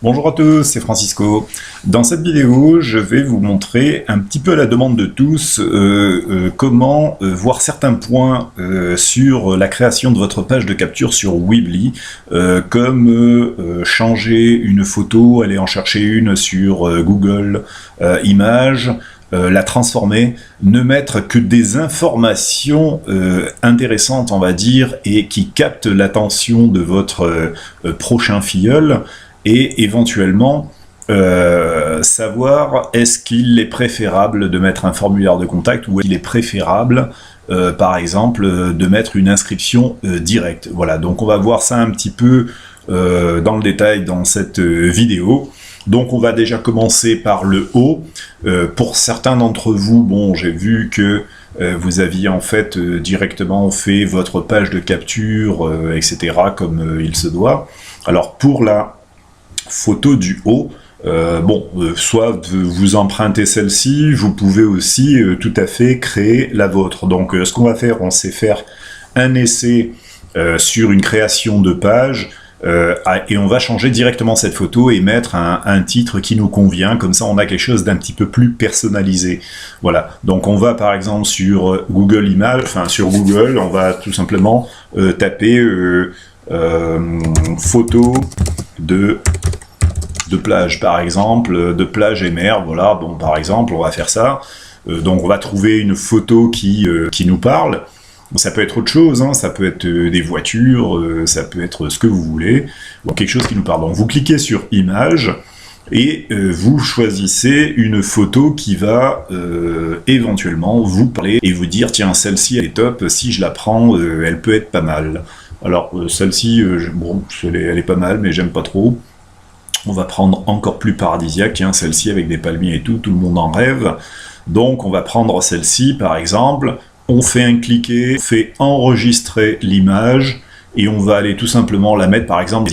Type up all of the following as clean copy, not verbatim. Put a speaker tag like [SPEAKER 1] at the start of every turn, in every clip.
[SPEAKER 1] Bonjour à tous, c'est Francisco. Dans cette vidéo, je vais vous montrer un petit peu à la demande de tous comment voir certains points sur la création de votre page de capture sur Weebly, comme changer une photo, aller en chercher une sur Google Images, la transformer, ne mettre que des informations intéressantes, on va dire, et qui captent l'attention de votre prochain filleul, et éventuellement savoir est-ce qu'il est préférable de mettre un formulaire de contact ou est-ce qu'il est préférable par exemple de mettre une inscription directe. Voilà, donc on va voir ça un petit peu dans le détail dans cette vidéo. Donc on va déjà commencer par le haut. Pour certains d'entre vous, bon, j'ai vu que vous aviez en fait directement fait votre page de capture, etc. comme il se doit. Alors pour la photo du haut, soit vous empruntez celle-ci, vous pouvez aussi tout à fait créer la vôtre. Donc ce qu'on va faire, on sait faire un essai sur une création de page, et on va changer directement cette photo et mettre un titre qui nous convient, comme ça on a quelque chose d'un petit peu plus personnalisé. Voilà, donc on va par exemple sur Google Images, enfin sur Google, on va tout simplement taper photo de plage par exemple, de plage et mer, voilà, bon par exemple on va faire ça, donc on va trouver une photo qui nous parle. Ça peut être autre chose, hein, ça peut être des voitures, ça peut être ce que vous voulez, ou quelque chose qui nous parle. Donc vous cliquez sur Images, et vous choisissez une photo qui va éventuellement vous parler, et vous dire, tiens, celle-ci elle est top, si je la prends, elle peut être pas mal. Alors celle-ci, bon, elle est pas mal, mais j'aime pas trop. On va prendre encore plus paradisiaque, hein, celle-ci avec des palmiers et tout le monde en rêve. Donc on va prendre celle-ci par exemple, on fait un cliquer, on fait enregistrer l'image, et on va aller tout simplement la mettre par exemple,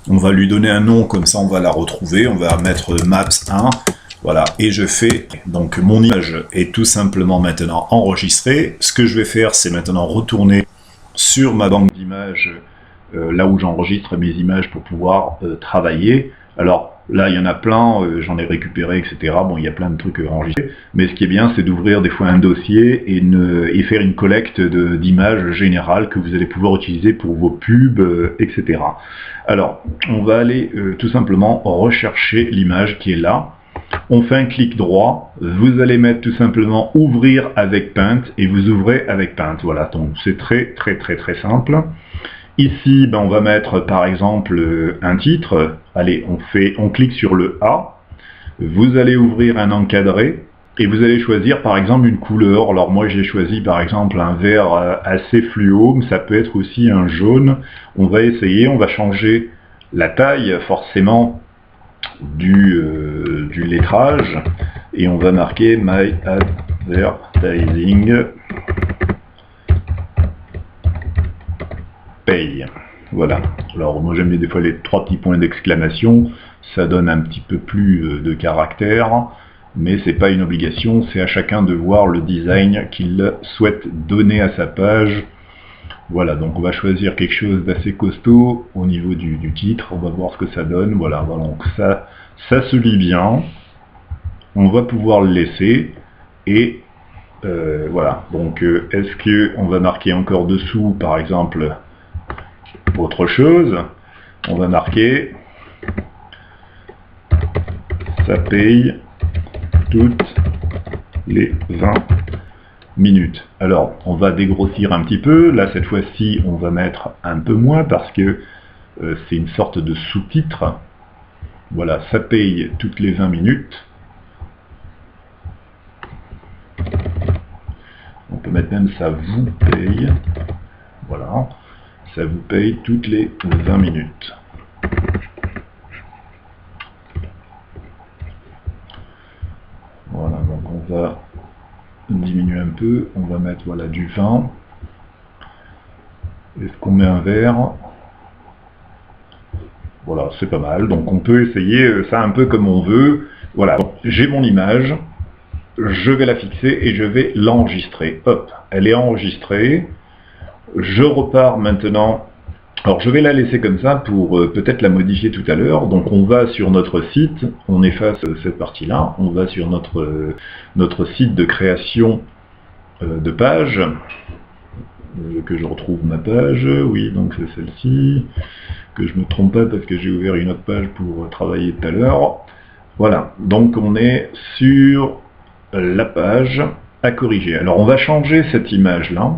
[SPEAKER 1] on va lui donner un nom, comme ça on va la retrouver, on va mettre Maps 1, voilà, et je fais, donc mon image est tout simplement maintenant enregistrée. Ce que je vais faire, c'est maintenant retourner sur ma banque d'images, là où j'enregistre mes images pour pouvoir travailler. Alors là il y en a plein, j'en ai récupéré, etc. Bon, il y a plein de trucs enregistrés, mais ce qui est bien, c'est d'ouvrir des fois un dossier et faire une collecte d'images générales que vous allez pouvoir utiliser pour vos pubs, etc. Alors on va aller tout simplement rechercher l'image qui est là. On fait un clic droit, vous allez mettre tout simplement ouvrir avec Paint, et vous ouvrez avec Paint. Voilà, donc c'est très simple. Ici, on va mettre par exemple un titre. Allez, on clique sur le A. Vous allez ouvrir un encadré et vous allez choisir par exemple une couleur. Alors moi j'ai choisi par exemple un vert assez fluo, mais ça peut être aussi un jaune. On va essayer, on va changer la taille forcément du lettrage et on va marquer My Advertising Pay. Voilà. Alors moi j'aime bien des fois les 3 petits points d'exclamation, ça donne un petit peu plus de caractère, mais c'est pas une obligation, c'est à chacun de voir le design qu'il souhaite donner à sa page. Voilà, donc on va choisir quelque chose d'assez costaud au niveau du titre, on va voir ce que ça donne. Voilà, donc ça se lit bien, on va pouvoir le laisser, et voilà, donc est-ce qu'on va marquer encore dessous par exemple autre chose? On va marquer ça paye toutes les 20 minutes. Alors on va dégrossir un petit peu, là cette fois-ci on va mettre un peu moins parce que c'est une sorte de sous-titre. Voilà, ça paye toutes les 20 minutes. On peut mettre même ça vous paye. Voilà, ça vous paye toutes les 20 minutes. Voilà, donc on va diminuer un peu, on va mettre voilà du 20. Est-ce qu'on met un vert? Voilà, c'est pas mal, donc on peut essayer ça un peu comme on veut. Voilà, j'ai mon image, je vais la fixer et je vais l'enregistrer. Hop, elle est enregistrée. Je repars maintenant Alors je vais la laisser comme ça pour peut-être la modifier tout à l'heure. Donc on va sur notre site, on efface cette partie-là, on va sur notre site de création de page, que je retrouve ma page, oui donc c'est celle-ci, que je me trompe pas parce que j'ai ouvert une autre page pour travailler tout à l'heure. Voilà, donc on est sur la page à corriger. Alors on va changer cette image-là.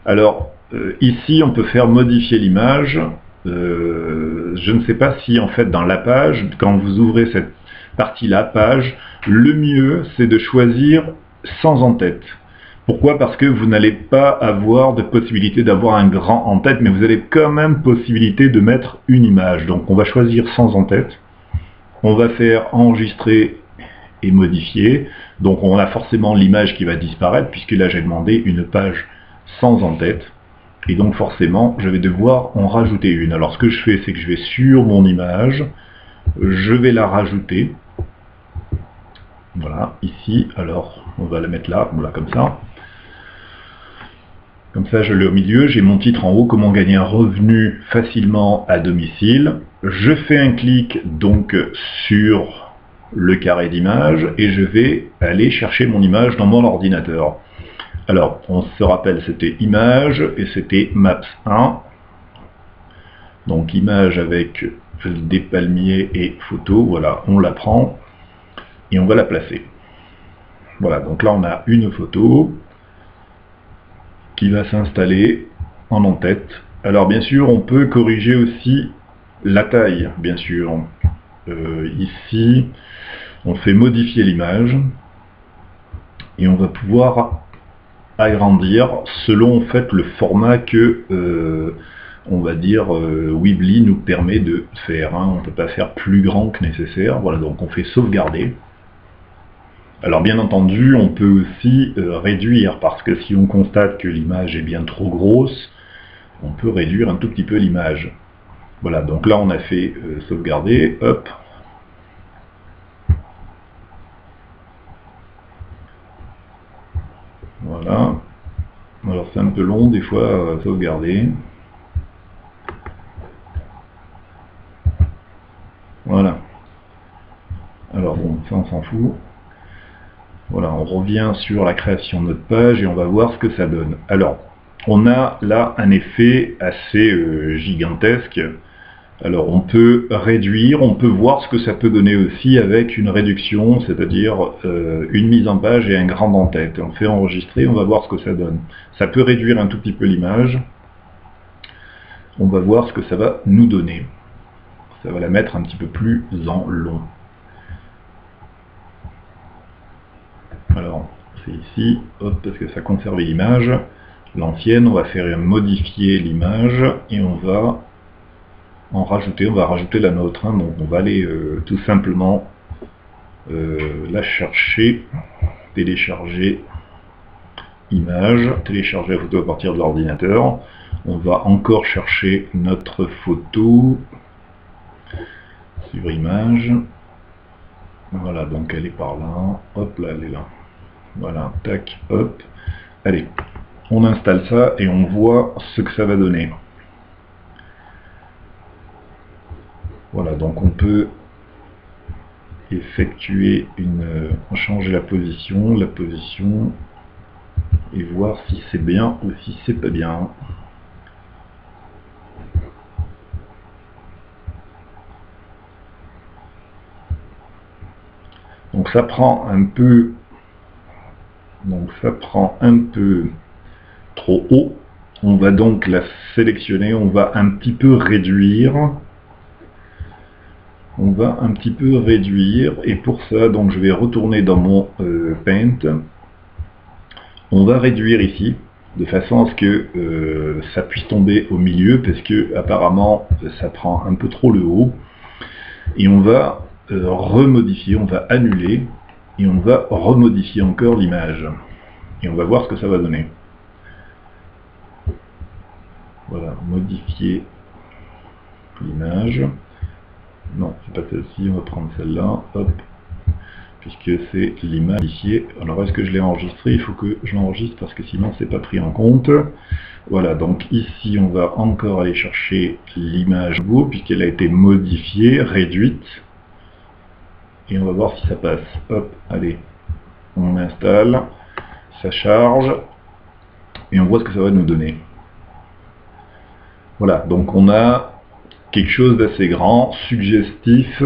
[SPEAKER 1] Alors ici on peut faire modifier l'image. Je ne sais pas si en fait dans la page, quand vous ouvrez cette partie-là, page, le mieux c'est de choisir sans en-tête. Pourquoi? Parce que vous n'allez pas avoir de possibilité d'avoir un grand en-tête, mais vous avez quand même possibilité de mettre une image. Donc on va choisir sans en-tête. On va faire enregistrer et modifier. Donc on a forcément l'image qui va disparaître, puisque là j'ai demandé une page sans en-tête. Et donc forcément, je vais devoir en rajouter une. Alors ce que je fais, c'est que je vais sur mon image, je vais la rajouter. Voilà, ici, alors on va la mettre là, voilà comme ça. Comme ça, je l'ai au milieu, j'ai mon titre en haut, comment gagner un revenu facilement à domicile. Je fais un clic donc sur le carré d'image et je vais aller chercher mon image dans mon ordinateur. Alors, on se rappelle, c'était image et c'était maps 1. Donc image avec des palmiers et photos, voilà, on la prend et on va la placer. Voilà, donc là on a une photo qui va s'installer en en-tête. Alors bien sûr, on peut corriger aussi la taille, bien sûr. Ici, on fait modifier l'image et on va pouvoir agrandir selon en fait le format que on va dire Weebly nous permet de faire. On ne peut pas faire plus grand que nécessaire. Voilà, donc on fait sauvegarder. Alors bien entendu, on peut aussi réduire, parce que si on constate que l'image est bien trop grosse, on peut réduire un tout petit peu l'image. Voilà, donc là on a fait sauvegarder, hop. Voilà. Alors c'est un peu long des fois sauvegarder. Voilà. Alors bon, ça on s'en fout. Voilà, on revient sur la création de notre page et on va voir ce que ça donne. Alors, on a là un effet assez gigantesque. Alors on peut réduire, on peut voir ce que ça peut donner aussi avec une réduction, c'est-à-dire une mise en page et un grand en-tête. On fait enregistrer, on va voir ce que ça donne. Ça peut réduire un tout petit peu l'image. On va voir ce que ça va nous donner. Ça va la mettre un petit peu plus en long. Alors, c'est ici, hop, parce que ça conservait l'image. L'ancienne, on va faire modifier l'image et on va en rajouter, on va rajouter la nôtre. Donc on va aller tout simplement la chercher, télécharger image, télécharger la photo à partir de l'ordinateur. On va encore chercher notre photo sur image. Voilà, donc elle est par là. Hop là, elle est là. Voilà, tac, hop. Allez, on installe ça et on voit ce que ça va donner. Voilà, donc on peut effectuer changer la position et voir si c'est bien ou si c'est pas bien. Donc ça prend un peu, trop haut. On va donc la sélectionner, on va un petit peu réduire. On va un petit peu réduire et pour ça, donc je vais retourner dans mon Paint. On va réduire ici de façon à ce que ça puisse tomber au milieu parce que apparemment ça prend un peu trop le haut. Et on va remodifier, on va annuler et on va remodifier encore l'image. Et on va voir ce que ça va donner. Voilà, modifier l'image. Non, c'est pas celle-ci, on va prendre celle-là, hop. puisque c'est l'image ici. Alors est-ce que je l'ai enregistré? Il faut que je l'enregistre parce que sinon c'est pas pris en compte. Voilà, donc ici on va encore aller chercher l'image puisqu'elle a été modifiée, réduite. Et on va voir si ça passe. Hop, allez, on installe, ça charge, et on voit ce que ça va nous donner. Voilà, donc on a quelque chose d'assez grand, suggestif,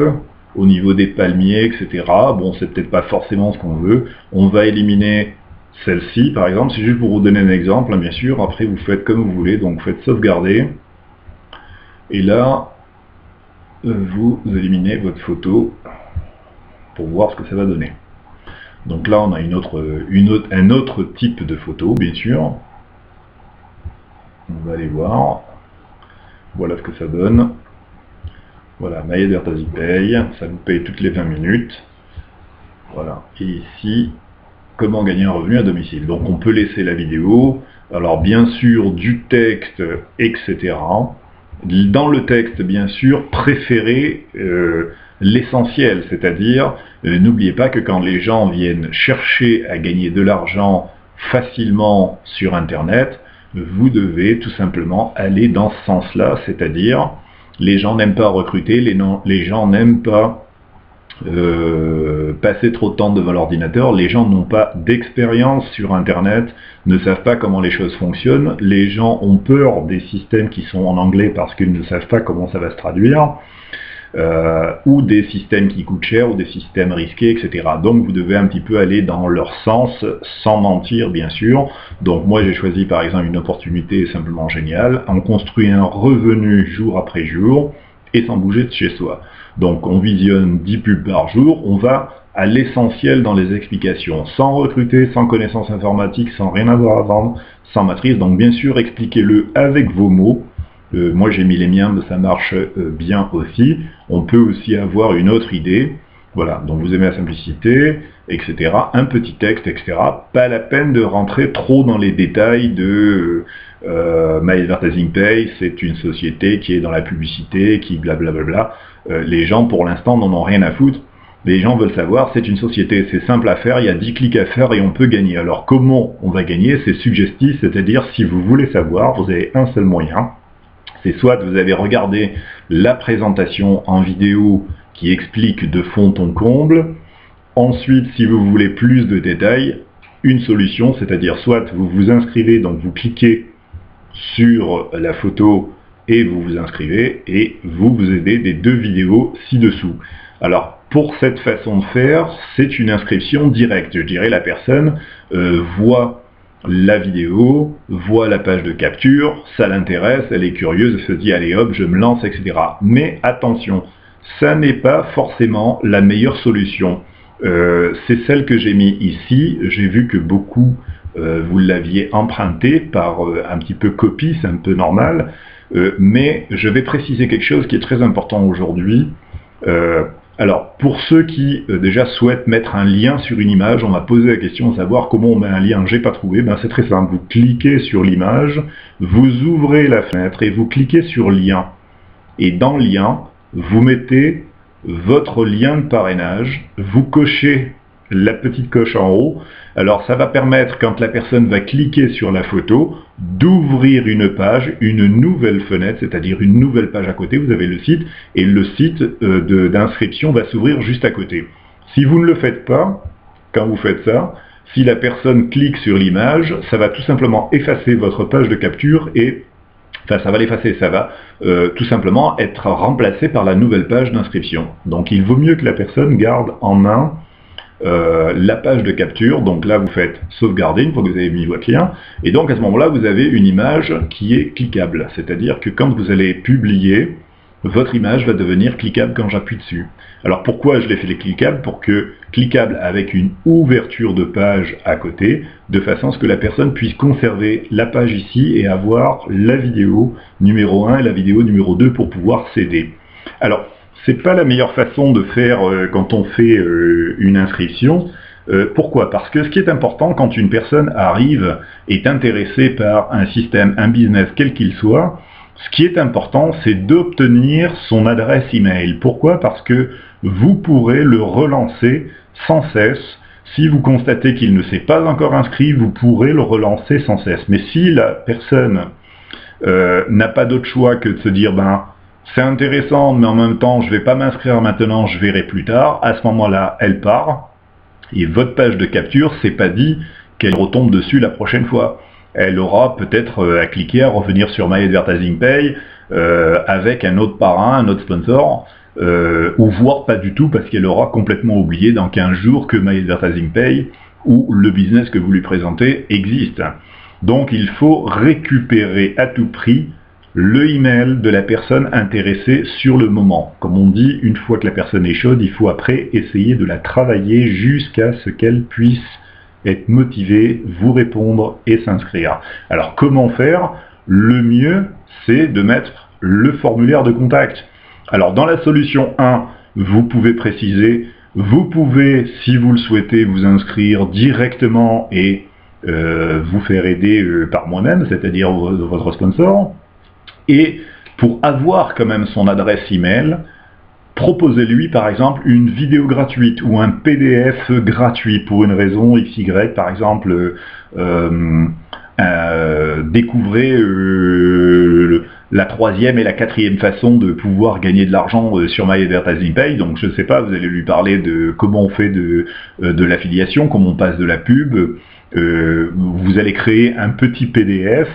[SPEAKER 1] au niveau des palmiers, etc. Bon, c'est peut-être pas forcément ce qu'on veut. On va éliminer celle-ci, par exemple. C'est juste pour vous donner un exemple, hein, bien sûr. Après, vous faites comme vous voulez. Donc, vous faites sauvegarder. Et là, vous éliminez votre photo pour voir ce que ça va donner. Donc là, on a un autre type de photo, bien sûr. On va aller voir. Voilà ce que ça donne. Voilà, My Advertising Pay, ça vous paye toutes les 20 minutes. Voilà, et ici, comment gagner un revenu à domicile. Donc on peut laisser la vidéo, alors bien sûr du texte, etc. Dans le texte, bien sûr, préférez l'essentiel, c'est-à-dire, n'oubliez pas que quand les gens viennent chercher à gagner de l'argent facilement sur Internet, vous devez tout simplement aller dans ce sens-là, c'est-à-dire, les gens n'aiment pas recruter, les gens n'aiment pas passer trop de temps devant l'ordinateur, les gens n'ont pas d'expérience sur Internet, ne savent pas comment les choses fonctionnent, les gens ont peur des systèmes qui sont en anglais parce qu'ils ne savent pas comment ça va se traduire, ou des systèmes qui coûtent cher, ou des systèmes risqués, etc. Donc vous devez un petit peu aller dans leur sens, sans mentir bien sûr. Donc moi j'ai choisi par exemple une opportunité simplement géniale, on construit un revenu jour après jour, et sans bouger de chez soi. Donc on visionne 10 pubs par jour, on va à l'essentiel dans les explications, sans recruter, sans connaissance informatique, sans rien avoir à vendre, sans matrice. Donc bien sûr expliquez-le avec vos mots. Moi j'ai mis les miens, mais ça marche bien aussi. On peut aussi avoir une autre idée. Voilà, donc vous aimez la simplicité, etc. Un petit texte, etc. Pas la peine de rentrer trop dans les détails de My Advertising Pay, c'est une société qui est dans la publicité, qui blablabla. Les gens pour l'instant n'en ont rien à foutre. Les gens veulent savoir, c'est une société, c'est simple à faire, il y a 10 clics à faire et on peut gagner. Alors comment on va gagner? C'est suggestif, c'est-à-dire si vous voulez savoir, vous avez un seul moyen. C'est soit vous avez regardé la présentation en vidéo qui explique de fond en comble. Ensuite, si vous voulez plus de détails, une solution, c'est-à-dire soit vous vous inscrivez, donc vous cliquez sur la photo et vous vous inscrivez, et vous aidez des 2 vidéos ci-dessous. Alors, pour cette façon de faire, c'est une inscription directe. Je dirais la personne voit la vidéo, voit la page de capture, ça l'intéresse, elle est curieuse, elle se dit allez hop, je me lance, etc. Mais attention, ça n'est pas forcément la meilleure solution. C'est celle que j'ai mis ici. J'ai vu que beaucoup vous l'aviez emprunté par un petit peu copie, c'est un peu normal. Mais je vais préciser quelque chose qui est très important aujourd'hui. Alors, pour ceux qui déjà souhaitent mettre un lien sur une image, on m'a posé la question de savoir comment on met un lien. J'ai pas trouvé. Ben, c'est très simple. Vous cliquez sur l'image, vous ouvrez la fenêtre et vous cliquez sur lien. Et dans lien, vous mettez votre lien de parrainage, vous cochez la petite coche en haut. Alors ça va permettre, quand la personne va cliquer sur la photo, d'ouvrir une page, une nouvelle fenêtre, c'est-à-dire une nouvelle page à côté. Vous avez le site, et le site d'inscription va s'ouvrir juste à côté. Si vous ne le faites pas, quand vous faites ça, si la personne clique sur l'image, ça va tout simplement effacer votre page de capture et enfin, ça va l'effacer, ça va tout simplement être remplacé par la nouvelle page d'inscription. Donc il vaut mieux que la personne garde en main la page de capture. Donc là vous faites sauvegarder une fois que vous avez mis votre lien, et donc à ce moment-là vous avez une image qui est cliquable, c'est-à-dire que quand vous allez publier, votre image va devenir cliquable quand j'appuie dessus. Alors pourquoi je l'ai fait cliquable? Pour que cliquable avec une ouverture de page à côté, de façon à ce que la personne puisse conserver la page ici et avoir la vidéo numéro 1 et la vidéo numéro 2 pour pouvoir s'aider. Alors, c'est pas la meilleure façon de faire quand on fait une inscription. Pourquoi? Parce que ce qui est important quand une personne arrive, est intéressée par un système, un business, quel qu'il soit, ce qui est important, c'est d'obtenir son adresse email. Pourquoi? Parce que vous pourrez le relancer sans cesse. Si vous constatez qu'il ne s'est pas encore inscrit, vous pourrez le relancer sans cesse. Mais si la personne n'a pas d'autre choix que de se dire ben c'est intéressant, mais en même temps je ne vais pas m'inscrire maintenant, je verrai plus tard, à ce moment-là elle part, et votre page de capture, c'est pas dit qu'elle retombe dessus la prochaine fois. Elle aura peut-être à cliquer, à revenir sur My Advertising Pay avec un autre parrain, un autre sponsor, ou voire pas du tout parce qu'elle aura complètement oublié dans 15 jours que My Advertising Pay ou le business que vous lui présentez existe. Donc il faut récupérer à tout prix le email de la personne intéressée sur le moment. Comme on dit, une fois que la personne est chaude, il faut après essayer de la travailler jusqu'à ce qu'elle puisse être motivée, vous répondre et s'inscrire. Alors comment faire? Le mieux, c'est de mettre le formulaire de contact. Alors dans la solution 1, vous pouvez préciser, vous pouvez, si vous le souhaitez, vous inscrire directement et vous faire aider par moi-même, c'est-à-dire votre sponsor. Et pour avoir quand même son adresse email, proposez-lui par exemple une vidéo gratuite ou un PDF gratuit pour une raison XY, par exemple découvrez la 3e et la 4e façon de pouvoir gagner de l'argent sur My Advertising Pay. Donc je ne sais pas, vous allez lui parler de comment on fait de l'affiliation, comment on passe de la pub. Vous allez créer un petit PDF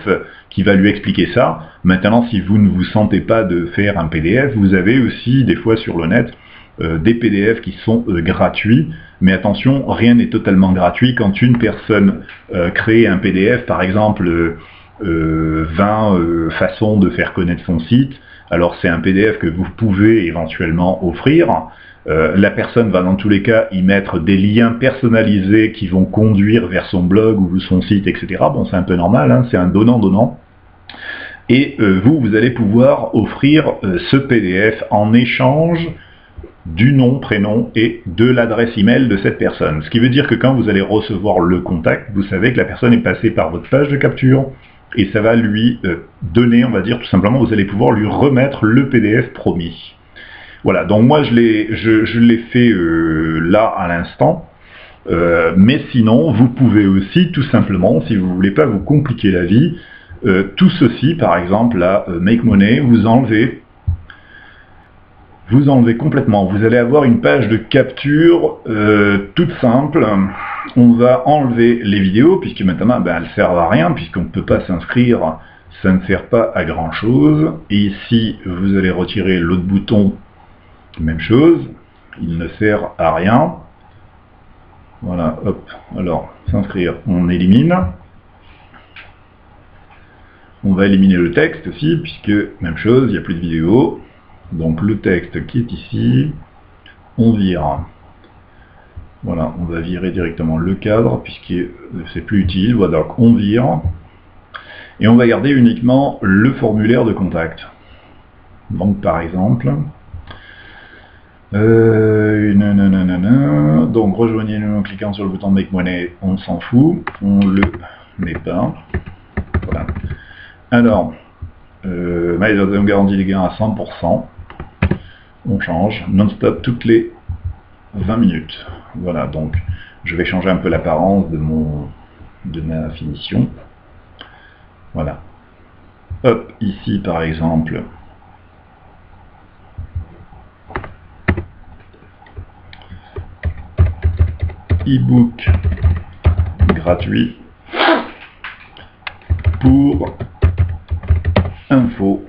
[SPEAKER 1] qui va lui expliquer ça. Maintenant, si vous ne vous sentez pas de faire un PDF, vous avez aussi des fois sur le net des PDF qui sont gratuits. Mais attention, rien n'est totalement gratuit. Quand une personne crée un PDF, par exemple 20 façons de faire connaître son site, alors c'est un PDF que vous pouvez éventuellement offrir. La personne va dans tous les cas y mettre des liens personnalisés qui vont conduire vers son blog ou son site, etc. Bon, c'est un peu normal, hein, c'est un donnant-donnant. Et vous allez pouvoir offrir ce PDF en échange du nom, prénom et de l'adresse email de cette personne. Ce qui veut dire que quand vous allez recevoir le contact, vous savez que la personne est passée par votre page de capture et ça va lui donner, on va dire tout simplement, vous allez pouvoir lui remettre le PDF promis. Voilà, donc moi je l'ai fait là à l'instant, mais sinon vous pouvez aussi tout simplement, si vous ne voulez pas vous compliquer la vie, tout ceci par exemple là, Make Money, vous enlevez complètement. Vous allez avoir une page de capture toute simple. On va enlever les vidéos puisque maintenant elles ne servent à rien puisqu'on ne peut pas s'inscrire, ça ne sert pas à grand chose. Et ici vous allez retirer l'autre bouton. Même chose, il ne sert à rien. Voilà, hop, alors, s'inscrire, on élimine. On va éliminer le texte aussi, puisque, même chose, il n'y a plus de vidéo. Donc le texte qui est ici, on vire. Voilà, on va virer directement le cadre, puisque c'est plus utile. Voilà, donc on vire. Et on va garder uniquement le formulaire de contact. Donc par exemple... donc rejoignez-nous en cliquant sur le bouton Make Money, on s'en fout, on le met pas. Voilà. Alors, on garantit les gains à 100%. On change non-stop toutes les 20 minutes. Voilà, donc je vais changer un peu l'apparence de ma finition. Voilà. Hop, ici par exemple. E-book gratuit pour info.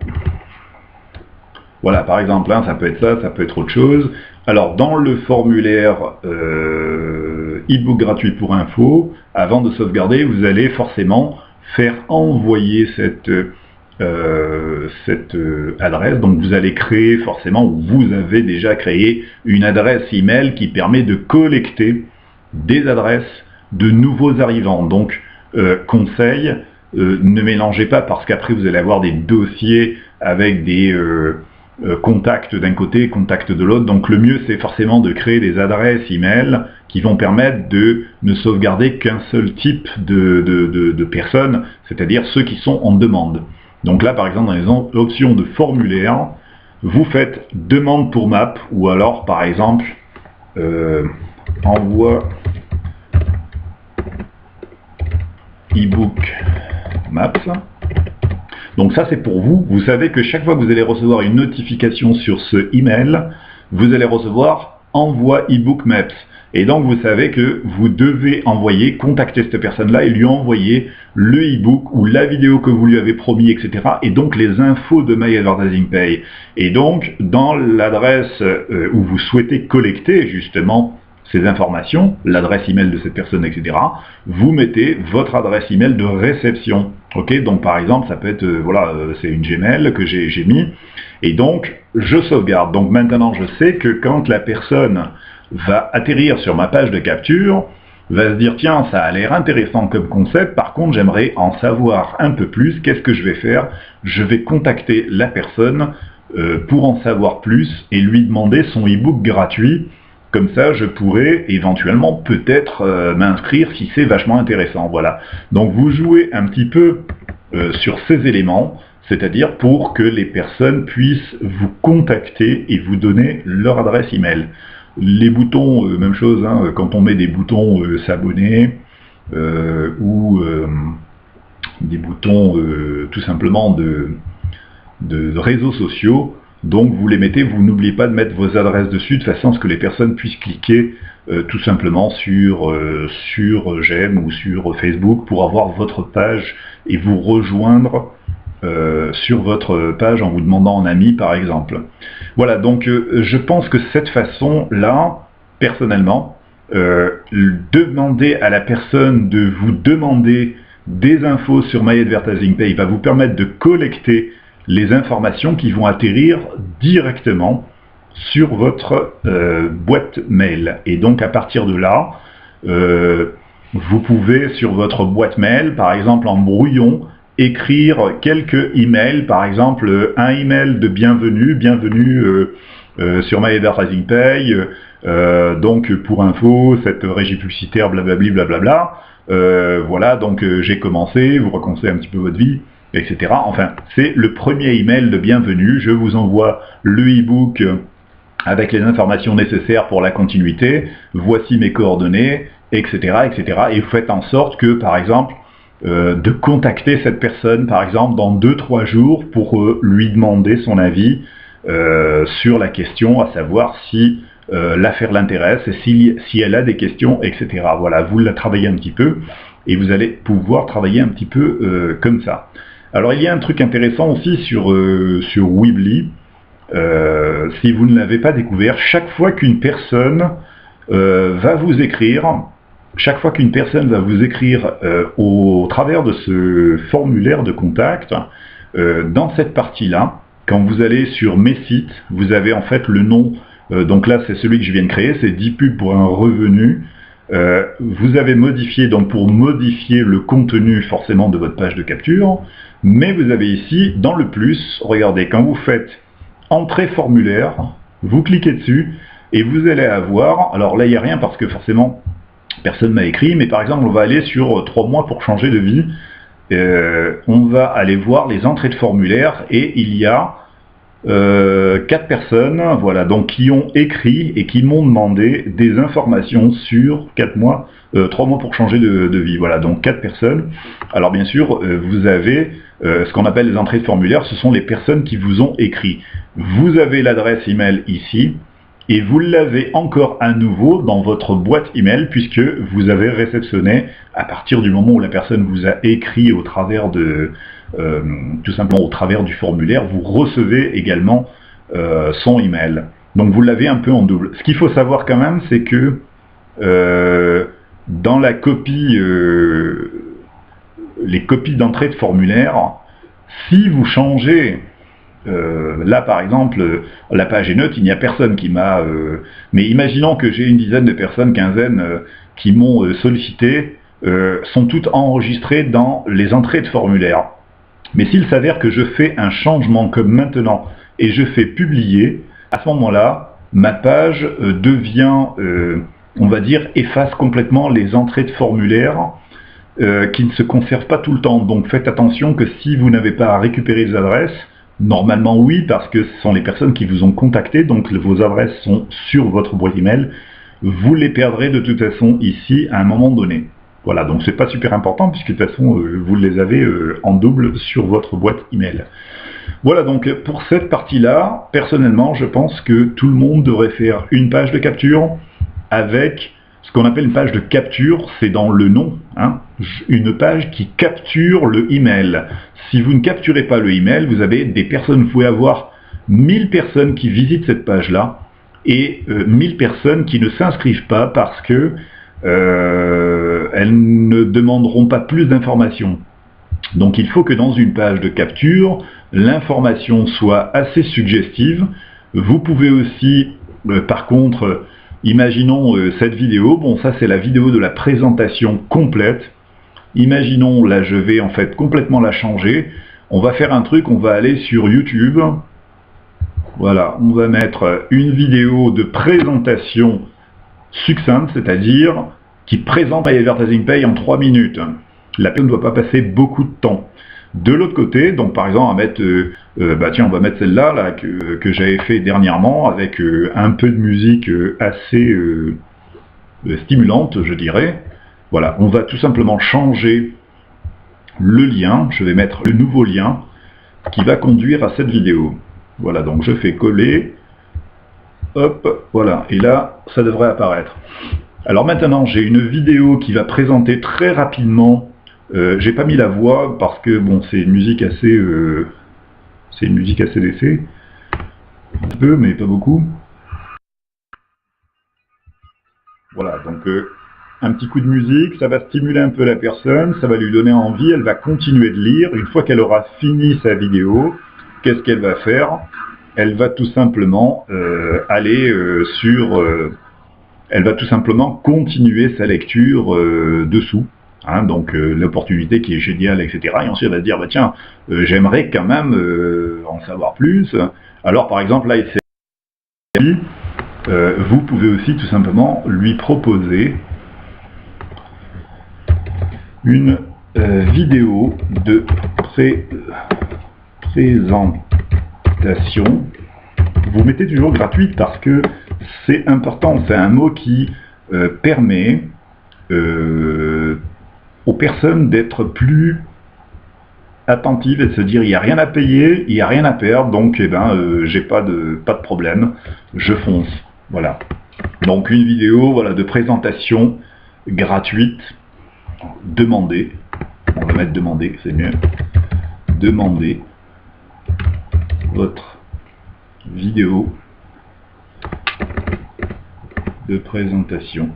[SPEAKER 1] Voilà, par exemple, hein, ça peut être ça peut être autre chose. Alors, dans le formulaire e-book gratuit pour info, avant de sauvegarder, vous allez forcément faire envoyer cette adresse. Donc, vous allez créer forcément, ou vous avez déjà créé une adresse email qui permet de collecter des adresses de nouveaux arrivants. Donc, conseil, ne mélangez pas parce qu'après vous allez avoir des dossiers avec des contacts d'un côté, contacts de l'autre. Donc le mieux c'est forcément de créer des adresses email qui vont permettre de ne sauvegarder qu'un seul type de personnes, c'est-à-dire ceux qui sont en demande. Donc là par exemple dans les options de formulaire, vous faites demande pour map ou alors par exemple
[SPEAKER 2] envoie ebook maps. Donc ça c'est pour vous. Vous savez que chaque fois que vous allez recevoir une notification sur ce email, vous allez recevoir envoi ebook maps. Et donc vous savez que vous devez contacter cette personne-là et lui envoyer le e-book ou la vidéo que vous lui avez promis, etc. Et donc les infos de My Advertising Pay. Et donc dans l'adresse où vous souhaitez collecter justement ces informations, l'adresse email de cette personne, etc., vous mettez votre adresse email de réception. Ok, donc par exemple, ça peut être, c'est une Gmail que j'ai mis, et donc je sauvegarde. Donc maintenant, je sais que quand la personne va atterrir sur ma page de capture, va se dire, tiens, ça a l'air intéressant comme concept, par contre, j'aimerais en savoir un peu plus, qu'est-ce que je vais faire? Je vais contacter la personne pour en savoir plus et lui demander son e-book gratuit. Comme ça, je pourrais éventuellement peut-être m'inscrire si c'est vachement intéressant. Voilà. Donc vous jouez un petit peu sur ces éléments, c'est-à-dire pour que les personnes puissent vous contacter et vous donner leur adresse email. Les boutons, même chose, hein, quand on met des boutons s'abonner ou des boutons tout simplement de réseaux sociaux. Donc vous les mettez, vous n'oubliez pas de mettre vos adresses dessus de façon à ce que les personnes puissent cliquer tout simplement sur j'aime ou sur Facebook pour avoir votre page et vous rejoindre sur votre page en vous demandant en ami par exemple. Voilà, donc je pense que cette façon-là, personnellement, demander à la personne de vous demander des infos sur My Advertising Pay va vous permettre de collecter les informations qui vont atterrir directement sur votre boîte mail. Et donc à partir de là, vous pouvez sur votre boîte mail, par exemple en brouillon, écrire quelques emails, par exemple un email de bienvenue sur My Advertising Pay, donc pour info, cette régie publicitaire, blablabli, blablabla, voilà, donc j'ai commencé, vous racontez un petit peu votre vie, etc. Enfin, c'est le premier email de bienvenue, je vous envoie le e-book avec les informations nécessaires pour la continuité, voici mes coordonnées, etc., etc. Et vous faites en sorte que, par exemple, de contacter cette personne, par exemple, dans 2-3 jours pour lui demander son avis sur la question, à savoir si l'affaire l'intéresse, et si elle a des questions, etc. Voilà, vous la travaillez un petit peu, et vous allez pouvoir travailler un petit peu comme ça. Alors il y a un truc intéressant aussi sur Weebly, si vous ne l'avez pas découvert, chaque fois qu'une personne va vous écrire, au travers de ce formulaire de contact, dans cette partie-là, quand vous allez sur mes sites, vous avez en fait le nom, donc là c'est celui que je viens de créer, c'est 10 pubs pour un revenu. Vous avez modifié, donc pour modifier le contenu forcément de votre page de capture, mais vous avez ici, dans le plus, regardez, quand vous faites entrée formulaire, vous cliquez dessus, et vous allez avoir, alors là il n'y a rien parce que forcément personne m'a écrit, mais par exemple on va aller sur 3 mois pour changer de vie, on va aller voir les entrées de formulaire, et il y a 4 personnes, voilà, donc qui ont écrit et qui m'ont demandé des informations sur 4 mois, 3 mois pour changer de vie, voilà, donc 4 personnes. Alors bien sûr, vous avez ce qu'on appelle les entrées de formulaire, ce sont les personnes qui vous ont écrit. Vous avez l'adresse email ici, et vous l'avez encore à nouveau dans votre boîte email, puisque vous avez réceptionné, à partir du moment où la personne vous a écrit au travers de... tout simplement au travers du formulaire, vous recevez également son email. Donc vous l'avez un peu en double. Ce qu'il faut savoir quand même, c'est que dans la copie, les copies d'entrée de formulaire, si vous changez, là par exemple, la page est neutre, il n'y a personne qui m'a... mais imaginons que j'ai une dizaine de personnes, quinzaine, qui m'ont sollicité, sont toutes enregistrées dans les entrées de formulaire. Mais s'il s'avère que je fais un changement comme maintenant et je fais publier, à ce moment-là, ma page devient, on va dire, efface complètement les entrées de formulaire qui ne se conservent pas tout le temps. Donc faites attention que si vous n'avez pas à récupérer les adresses, normalement oui, parce que ce sont les personnes qui vous ont contacté, donc vos adresses sont sur votre boîte email. vous les perdrez de toute façon ici à un moment donné. Voilà, donc c'est pas super important puisque de toute façon vous les avez en double sur votre boîte email. Voilà donc pour cette partie-là, personnellement je pense que tout le monde devrait faire une page de capture avec ce qu'on appelle une page de capture, c'est dans le nom, hein, une page qui capture le email. Si vous ne capturez pas le email, vous avez des personnes, vous pouvez avoir 1000 personnes qui visitent cette page-là et 1000 personnes qui ne s'inscrivent pas parce que elles ne demanderont pas plus d'informations. Donc il faut que dans une page de capture, l'information soit assez suggestive. Vous pouvez aussi, par contre, imaginons cette vidéo, bon ça c'est la vidéo de la présentation complète. Imaginons, là je vais en fait complètement la changer. On va faire un truc, on va aller sur YouTube. Voilà, on va mettre une vidéo de présentation succincte, c'est-à-dire qui présente My Advertising Pay en 3 minutes. La personne ne doit pas passer beaucoup de temps. De l'autre côté, donc par exemple, on va mettre, tiens, on va mettre celle-là là, que j'avais fait dernièrement avec un peu de musique assez stimulante, je dirais. Voilà, on va tout simplement changer le lien. Je vais mettre le nouveau lien qui va conduire à cette vidéo. Voilà, donc je fais coller. Hop, voilà, et là, ça devrait apparaître. Alors maintenant, j'ai une vidéo qui va présenter très rapidement. J'ai pas mis la voix parce que bon, c'est une musique assez, d'essai, un peu, mais pas beaucoup. Voilà, donc un petit coup de musique, ça va stimuler un peu la personne, ça va lui donner envie, elle va continuer de lire. Une fois qu'elle aura fini sa vidéo, qu'est-ce qu'elle va faire? Elle va tout simplement aller elle va tout simplement continuer sa lecture dessous. Hein, donc l'opportunité qui est géniale, etc. Et ensuite elle va se dire, bah tiens, j'aimerais quand même en savoir plus. Alors par exemple, là, vous pouvez aussi tout simplement lui proposer une vidéo de présentation. Vous mettez toujours gratuite parce que c'est important, c'est un mot qui permet aux personnes d'être plus attentives et de se dire il n'y a rien à payer, il n'y a rien à perdre, donc eh ben, j'ai pas de problème, je fonce. Voilà. Donc une vidéo voilà, de présentation gratuite, demandez, on va mettre demander, c'est mieux, demandez votre vidéo de présentation.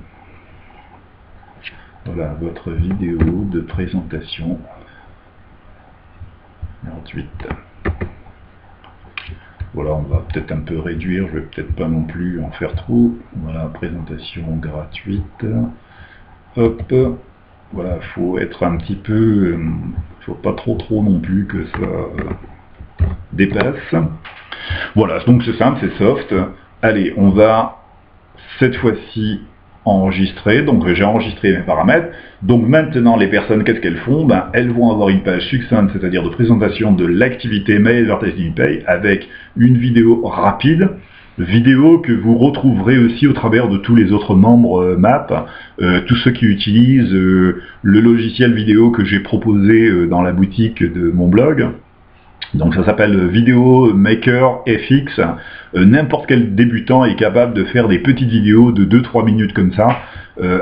[SPEAKER 2] Voilà, votre vidéo de présentation gratuite. Voilà, on va peut-être un peu réduire, je vais peut-être pas non plus en faire trop. Voilà, présentation gratuite. Hop, voilà, faut être un petit peu, faut pas trop non plus que ça dépasse. Voilà, donc c'est simple, c'est soft. Allez, on va cette fois-ci enregistrer, donc j'ai enregistré mes paramètres. Donc maintenant les personnes, qu'est-ce qu'elles font? Ben, elles vont avoir une page succincte, c'est-à-dire de présentation de l'activité My Advertising Pay avec une vidéo rapide, vidéo que vous retrouverez aussi au travers de tous les autres membres MAP, tous ceux qui utilisent le logiciel vidéo que j'ai proposé dans la boutique de mon blog. Donc ça s'appelle Video Maker FX. N'importe quel débutant est capable de faire des petites vidéos de 2-3 minutes comme ça,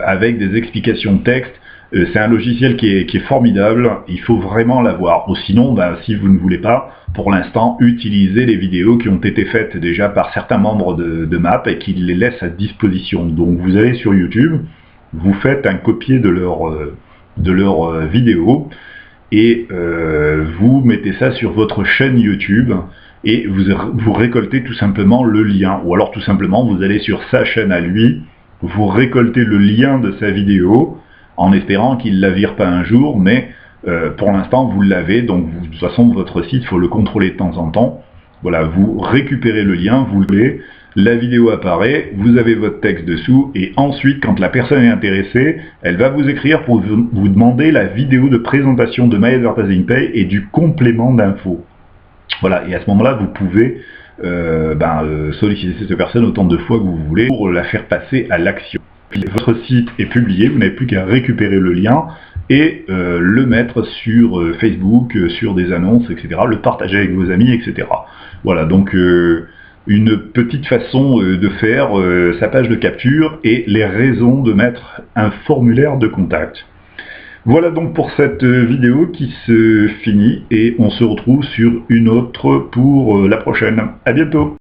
[SPEAKER 2] avec des explications de texte. C'est un logiciel qui est formidable, il faut vraiment l'avoir. Ou sinon, bah, si vous ne voulez pas, pour l'instant, utilisez les vidéos qui ont été faites déjà par certains membres de MAP et qui les laissent à disposition. Donc vous allez sur YouTube, vous faites un copier de leur vidéo, et vous mettez ça sur votre chaîne YouTube et vous récoltez tout simplement le lien, ou alors tout simplement vous allez sur sa chaîne à lui, vous récoltez le lien de sa vidéo en espérant qu'il ne la vire pas un jour, mais pour l'instant vous l'avez, donc de toute façon votre site, il faut le contrôler de temps en temps. Voilà, vous récupérez le lien, vous le la vidéo apparaît, vous avez votre texte dessous, et ensuite, quand la personne est intéressée, elle va vous écrire pour vous demander la vidéo de présentation de My Advertising Pay et du complément d'infos. Voilà, et à ce moment-là, vous pouvez solliciter cette personne autant de fois que vous voulez pour la faire passer à l'action. Votre site est publié, vous n'avez plus qu'à récupérer le lien et le mettre sur Facebook, sur des annonces, etc. Le partager avec vos amis, etc. Voilà, donc une petite façon de faire sa page de capture et les raisons de mettre un formulaire de contact. Voilà donc pour cette vidéo qui se finit et on se retrouve sur une autre pour la prochaine. À bientôt!